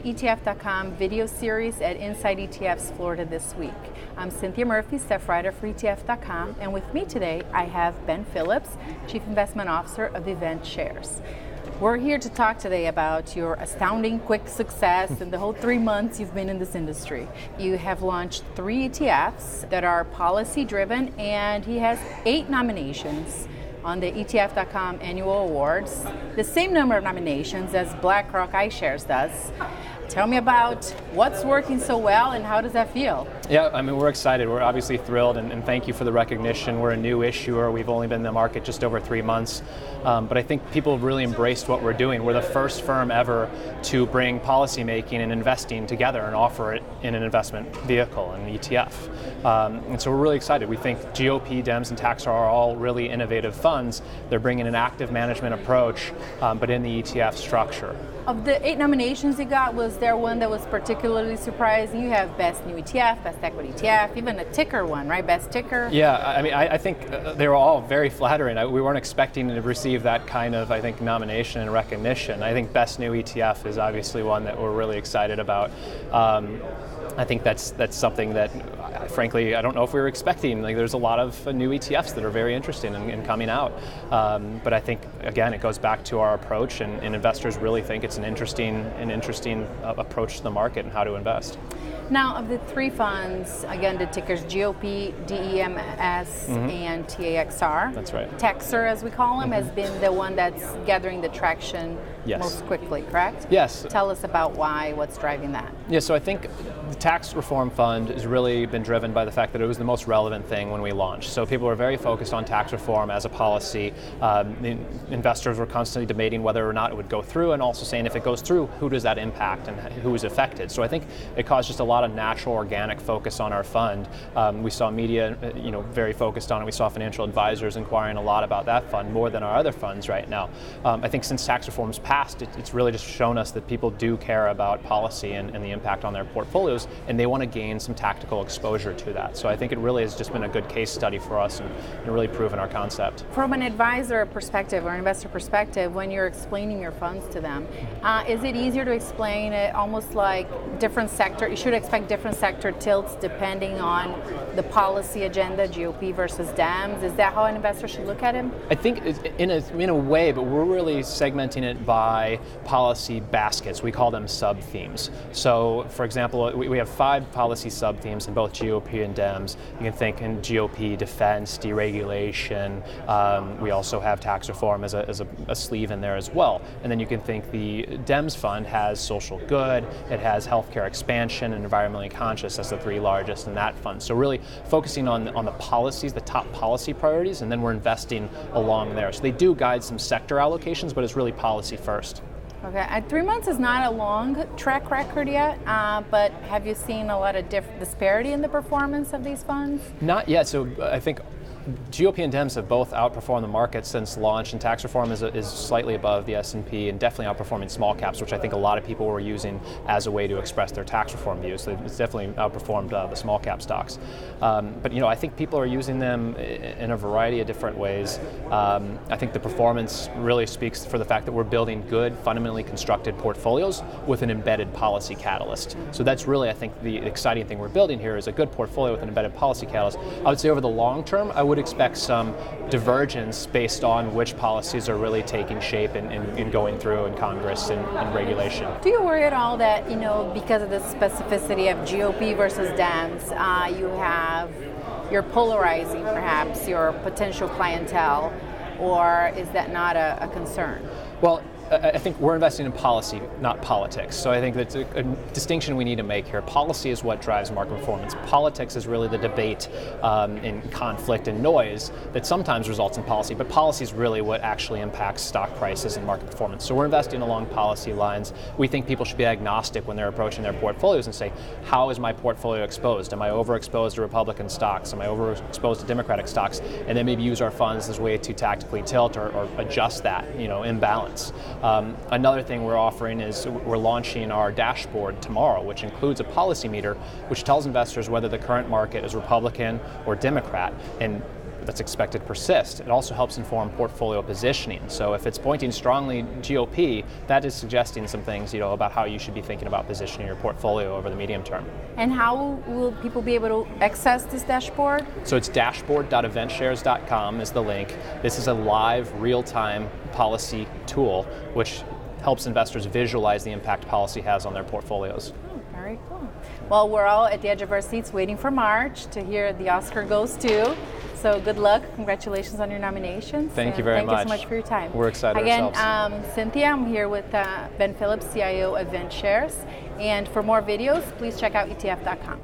the ETF.com video series at Inside ETFs Florida this week. I'm Cynthia Murphy, staff writer for ETF.com, and with me today I have Ben Phillips, Chief Investment Officer of EventShares. We're here to talk today about your astounding quick success in the whole 3 months you've been in this industry. You have launched 3 ETFs that are policy driven, and he has 8 nominations on the ETF.com annual awards, the same number of nominations as BlackRock iShares does. Tell me about what's working so well and how does that feel? Yeah, I mean, we're excited. We're obviously thrilled, and thank you for the recognition. We're a new issuer. We've only been in the market just over 3 months, but I think people have really embraced what we're doing. We're the first firm ever to bring policymaking and investing together and offer it in an investment vehicle, an ETF. And so we're really excited. We think GOP, DEMS, and Taxar are all really innovative funds. They're bringing an active management approach, but in the ETF structure. Of the 8 nominations you got, was there one that was particularly surprising? You have Best New ETF, Best Equity ETF, even a ticker one, right? Best ticker? Yeah, I mean, I think they were all very flattering. We weren't expecting to receive that kind of, I think, nomination and recognition. I think Best New ETF is obviously one that we're really excited about. I think that's something that, frankly, I don't know if we were expecting. Like, there's a lot of new ETFs that are very interesting in coming out. But I think, again, it goes back to our approach, and investors really think it's an interesting approach to the market and how to invest. Now, of the 3 funds, again, the tickers GOP, DEMS, and TAXR. That's right. Taxar, as we call them, has been the one that's gathering the traction most quickly, correct? Yes. Tell us about what's driving that. Yeah, so I think the tax reform fund has really been driven by the fact that it was the most relevant thing when we launched. So people were very focused on tax reform as a policy. The investors were constantly debating whether or not it would go through, and also saying if it goes through, who does that impact and who is affected? So I think it caused just a lot of natural, organic focus on our fund. We saw media, very focused on it. We saw financial advisors inquiring a lot about that fund, more than our other funds right now. I think since tax reform's passed, it's really just shown us that people do care about policy and the impact on their portfolios, and they want to gain some tactical exposure to that. So I think it really has just been a good case study for us and really proven our concept. From an advisor perspective or investor perspective, when you're explaining your funds to them, is it easier to explain it almost like different sector? You should expect different sector tilts depending on the policy agenda, GOP versus DEMS. Is that how an investor should look at him? I think in a way, but we're really segmenting it by policy baskets. We call them sub-themes. So, for example, we have 5 policy sub-themes in both GOP and DEMS. You can think in GOP, defense, deregulation. We also have tax reform as a sleeve in there as well. And then you can think the DEMS fund has social good, it has healthcare expansion, and environmentally conscious as the 3 largest in that fund. So really focusing on the policies, the top policy priorities, and then we're investing along there. So they do guide some sector allocations, but it's really policy first. Okay, 3 months is not a long track record yet, but have you seen a lot of disparity in the performance of these funds? Not yet. So I think GOP and DEMS have both outperformed the market since launch, and tax reform is slightly above the S&P and definitely outperforming small caps, which I think a lot of people were using as a way to express their tax reform views. So it's definitely outperformed the small cap stocks. But I think people are using them in a variety of different ways. I think the performance really speaks for the fact that we're building good, fundamentally constructed portfolios with an embedded policy catalyst. So that's really, I think, the exciting thing we're building here is a good portfolio with an embedded policy catalyst. I would say over the long term, I would expect some divergence based on which policies are really taking shape and going through in Congress and regulation. Do you worry at all that, because of the specificity of GOP versus DEMS, you're polarizing perhaps your potential clientele, or is that not a concern? Well, I think we're investing in policy, not politics. So I think that's a distinction we need to make here. Policy is what drives market performance. Politics is really the debate and conflict and noise that sometimes results in policy, but policy is really what actually impacts stock prices and market performance. So we're investing along policy lines. We think people should be agnostic when they're approaching their portfolios and say, how is my portfolio exposed? Am I overexposed to Republican stocks? Am I overexposed to Democratic stocks? And then maybe use our funds as a way to tactically tilt or adjust that, imbalance. Another thing we're offering is we're launching our dashboard tomorrow, which includes a policy meter, which tells investors whether the current market is Republican or Democrat. And that's expected to persist. It also helps inform portfolio positioning. So if it's pointing strongly GOP, that is suggesting some things, about how you should be thinking about positioning your portfolio over the medium term. And how will people be able to access this dashboard? So it's dashboard.eventshares.com is the link. This is a live, real-time policy tool which helps investors visualize the impact policy has on their portfolios. Very cool. Well, we're all at the edge of our seats waiting for March to hear the Oscar goes to. So good luck. Congratulations on your nominations. Thank you very much. Thank you so much for your time. We're excited ourselves. Again, Cynthia, I'm here with Ben Phillips, CIO of EventShares. And for more videos, please check out ETF.com.